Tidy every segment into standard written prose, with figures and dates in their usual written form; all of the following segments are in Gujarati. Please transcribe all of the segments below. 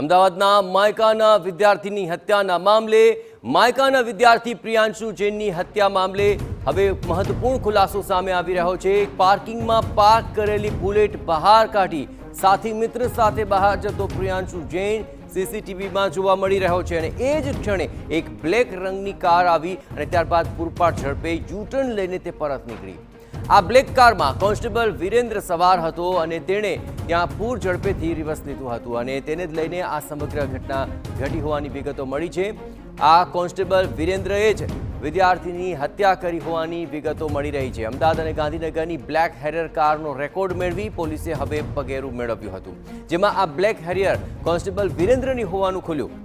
અમદાવાદના માયકાના વિદ્યાર્થીની હત્યાના મામલે માયકાના વિદ્યાર્થી પ્રિયાંશુ જૈનની હત્યા મામલે હવે મહત્વપૂર્ણ ખુલાસો સામે આવી રહ્યો છે। પાર્કિંગમાં પાર્ક કરેલી બુલેટ બહાર કાઢી સાથી મિત્ર સાથે બહાર જતો પ્રિયાંશુ જૈન સીસીટીવીમાં જોવા મળી રહ્યો છે અને એ જ ક્ષણે એક બ્લેક રંગની કાર આવી અને ત્યારબાદ પૂરપાટ ઝડપે યુટર્ન લઈને તે પરત નીકળી। આ બ્લેક કારમાં કોન્સ્ટેબલ વિરેન્દ્ર સવાર હતો અને તેણે ત્યાં પૂર ઝડપેથી રિવર્સ લીધું હતું અને તેને જ લઈને આ સમગ્ર ઘટના ઘટી હોવાની વિગતો મળી છે। આ કોન્સ્ટેબલ વિરેન્દ્રએ જ વિદ્યાર્થીની હત્યા કરી હોવાની વિગતો મળી રહી છે। અમદાવાદ અને ગાંધીનગરની બ્લેક હેરિયર કારનો રેકોર્ડ મેળવી પોલીસે હવે પગેરું મેળવ્યું હતું, જેમાં આ બ્લેક હેરિયર કોન્સ્ટેબલ વિરેન્દ્રની હોવાનું ખુલ્યું।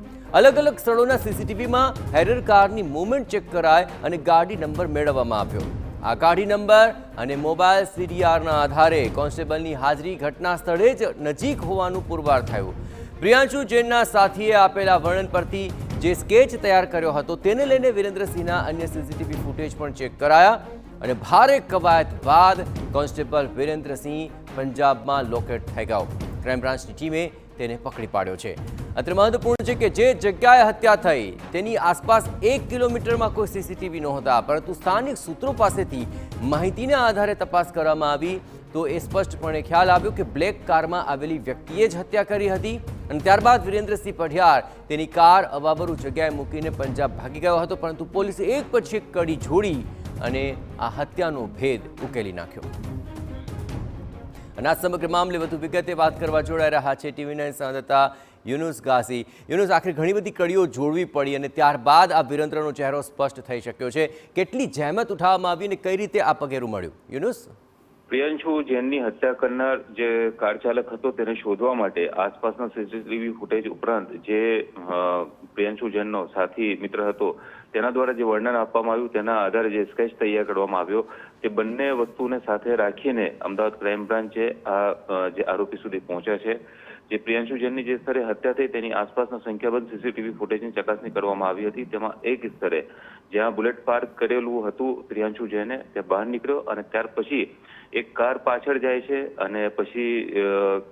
અલગ અલગ સ્થળોના સીસીટીવીમાં હેરિયર કારની મૂવમેન્ટ ચેક કરાય અને ગાડી નંબર મેળવવામાં આવ્યો। આ ગાડી નંબર અને મોબાઈલ સીડીઆરના આધારે કોન્સ્ટેબલની હાજરી ઘટના સ્થળે જ નજીક હોવાનું પુરવાર થયું। પ્રિયાંશુ જૈનના સાથીએ આપેલા વર્ણન પરથી જે સ્કેચ તૈયાર કર્યો હતો તેને લઈને વિરેન્દ્રસિંહના અન્ય સીસીટીવી ફૂટેજ પણ ચેક કરાયા અને ભારે કવાયત બાદ કોન્સ્ટેબલ વિરેન્દ્રસિંહ પંજાબમાં લોકેટ થઈ ગયો। ક્રાઇમ બ્રાન્ચની ટીમે તેને પકડી પાડ્યો છે। અત્રે મહત્વપૂર્ણ છે કે જે જગ્યાએ હત્યા થઈ તેની આસપાસ 1 કિલોમીટરમાં કોઈ સીસીટીવી નહોતા, પરંતુ સ્થાનિક સૂત્રો પાસેથી માહિતીના આધારે તપાસ કરવામાં આવી તો એ સ્પષ્ટપણે ખ્યાલ આવ્યો કે બ્લેક કારમાં આવેલી વ્યક્તિએ જ હત્યા કરી હતી અને ત્યારબાદ વિરેન્દ્રસિંહ પઢિયાર તેની કાર અવાવરૂ જગ્યાએ મૂકીને પંજાબ ભાગી ગયો હતો, પરંતુ પોલીસે એક પછી એક કડી જોડી અને આ હત્યાનો ભેદ ઉકેલી નાખ્યો। અને આ સમગ્ર મામલે વધુ વિગતે વાત કરવા જોડાઈ રહ્યા છે TV9 સંવાદદાતા યુનુસ ગાઝી। યુનુસ, આખરે ઘણી બધી કડીઓ જોડવી પડી અને ત્યારબાદ આ વિરેન્દ્રનો ચહેરો સ્પષ્ટ થઈ શક્યો છે। કેટલી જહેમત ઉઠાવવામાં આવી અને કઈ રીતે આ પગેરું મળ્યું? યુનુસ, પ્રિયાંશુ જૈનની હત્યા કરનાર જે કાર ચાલક હતો તેને શોધવા માટે આસપાસના સીસીટીવી ફૂટેજ ઉપરાંત જે પ્રિયાંશુ જૈનનો સાથી મિત્ર હતો તેના દ્વારા જે વર્ણન આપવામાં આવ્યું તેના આધારે જે સ્કેચ તૈયાર કરવામાં આવ્યો તે બંને વસ્તુને સાથે રાખીને અમદાવાદ ક્રાઇમ બ્રાન્ચે આ જે આરોપી સુધી પહોંચ્યા છે। જે પ્રિયાંશુ જૈનની જે સ્થળે હત્યા થઈ તેની આસપાસના સંખ્યાબંધ સીસીટીવી ફૂટેજની ચકાસણી કરવામાં આવી હતી। તેમાં એક સ્થળે જ્યાં બુલેટ પાર્ક કરેલું હતું પ્રિયાંશુ જૈને તે બહાર નીકળ્યો અને ત્યાર પછી એક કાર પાછળ જાય છે અને પછી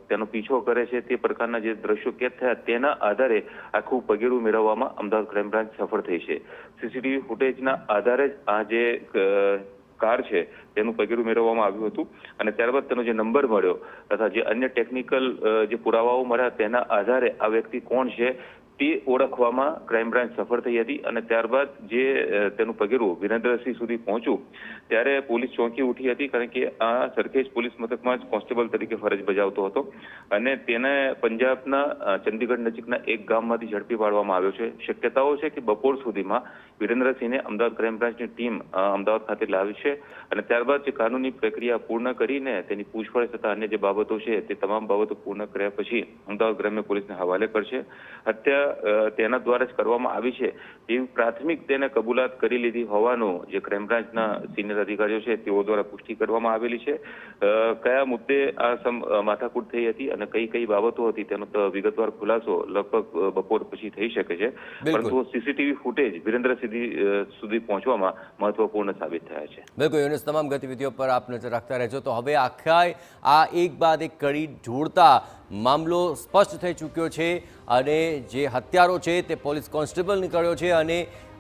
તેનો પીછો કરે છે। તે પ્રકારના જે દ્રશ્યો કેદ થયા તેના આધારે આખું પગેરું મેળવવામાં અમદાવાદ ક્રાઇમ બ્રાન્ચ સફળ થઈ છે। સીસીટીવી ફૂટેજના આધારે જ આ જે કાર છે તેનું પગેરું મેળવવામાં આવ્યું હતું અને ત્યારબાદ તેનો જે નંબર મળ્યો તથા જે અન્ય ટેકનિકલ જે પુરાવાઓ મળ્યા તેના આધારે આ વ્યક્તિ કોણ છે તે ઓળખવામાં ક્રાઇમ બ્રાન્ચ સફળ થઈ હતી અને ત્યારબાદ જે તેનું પગેરું વિરેન્દ્રસિંહ સુધી પહોંચ્યું ત્યારે પોલીસ ચોંકી ઉઠી હતી, કારણ કે આ સરખેજ પોલીસ મથકમાં જ કોન્સ્ટેબલ તરીકે ફરજ બજાવતો હતો અને તેને પંજાબના ચંદીગઢ નજીકના એક ગામમાંથી ઝડપી પાડવામાં આવ્યો છે। શક્યતાઓ છે કે બપોર સુધીમાં વિરેન્દ્રસિંહને અમદાવાદ ક્રાઇમ બ્રાન્ચની ટીમ અમદાવાદ ખાતે લાવી છે અને ત્યારબાદ જે કાનૂની પ્રક્રિયા પૂર્ણ કરીને તેની પૂછપરછ તથા અન્ય જે બાબતો છે તે તમામ બાબતો પૂર્ણ કર્યા પછી અમદાવાદ ગ્રામ્ય પોલીસને હવાલે કરશે। હત્યા તેના દ્વારા જ કરવામાં આવી છે તેવી પ્રાથમિક તેને કબૂલાત કરી લીધી હોવાનું જે ક્રાઇમ બ્રાન્ચના સિનિયર અધિકારીઓ છે તેઓ દ્વારા પુષ્ટિ કરવામાં આવેલી છે। કયા મુદ્દે આ માથાકૂટ થઈ હતી અને કઈ કઈ બાબતો હતી તેનો વિગતવાર ખુલાસો લગભગ બપોર પછી થઈ શકે છે, પરંતુ સીસીટીવી ફૂટેજ વિરેન્દ્ર સુધી પહોંચવામાં મહત્વપૂર્ણ સાબિત થયા છે। બિલકુલ યુનુસ, તમામ ગતિવિધિઓ પર આપ નજર રાખતા રહેજો। તો હવે આખા આ એક બાદ એક કડી જોડતા મામલો સ્પષ્ટ થઈ ચૂક્યો છે અને જે હત્યારો છે તે પોલીસ કોન્સ્ટેબલ નીકળ્યો છે અને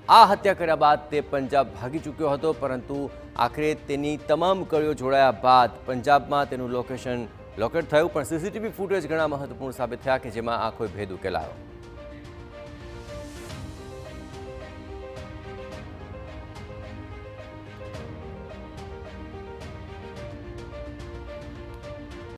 આ હત્યા કર્યા બાદ તે પંજાબ ભાગી ચૂક્યો હતો, પરંતુ આખરે તેની તમામ કડીઓ જોડાયા બાદ પંજાબમાં તેનું લોકેટ થયું, પણ સીસીટીવી ફૂટેજ ઘણા મહત્વપૂર્ણ સાબિત થયા કે જેમાં આ કોઈ ભેદ ઉકેલાયો।